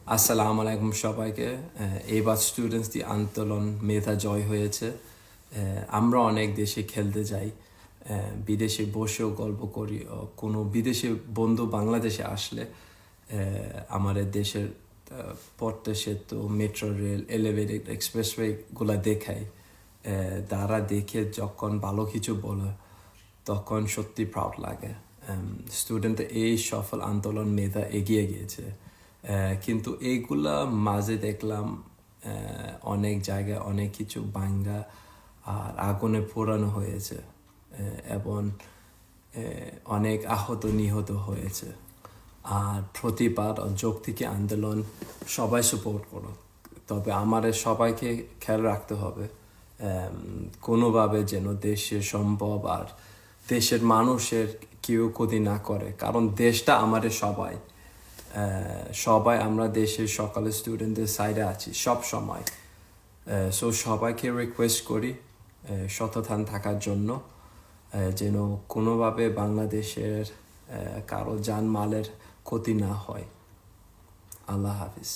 আসসালামু আলাইকুম সবাইকে। এইবার স্টুডেন্টস দি আন্দোলন মেধা জয় হয়েছে। আমরা অনেক দেশে খেলতে যাই, বিদেশে বসেও গল্প করি। কোনো বিদেশি বন্ধু বাংলাদেশে আসলে আমাদের দেশের পথে সেতু, মেট্রো রেল, এলিভেটেড এক্সপ্রেসওয়েগুলো দেখাই। তারা দেখে যখন ভালো কিছু বলে তখন সত্যি প্রাউড লাগে। স্টুডেন্টদের এই সফল আন্দোলন মেধা এগিয়ে গিয়েছে, কিন্তু এইগুলা মাঝে দেখলাম অনেক জায়গায় অনেক কিছু ভাঙ্গা আর আগুনে পোড়ানো হয়েছে, এবং অনেক আহত নিহত হয়েছে। আর প্রতিবাদ ও যৌক্তিক আন্দোলন সবাই সাপোর্ট করো, তবে আমাদের সবাইকে খেয়াল রাখতে হবে কোনোভাবে যেন দেশের সম্ভব আর দেশের মানুষের কেউ ক্ষতি না করে, কারণ দেশটা আমাদের সবাই। সবাই আমরা দেশের সকালে স্টুডেন্টদের সাইডে আছি সব সময়। সো সবাইকে রিকোয়েস্ট করি সচেতন থাকার জন্য, যেন কোনোভাবে বাংলাদেশের কারো জানমালের ক্ষতি না হয়। আল্লাহ হাফিজ।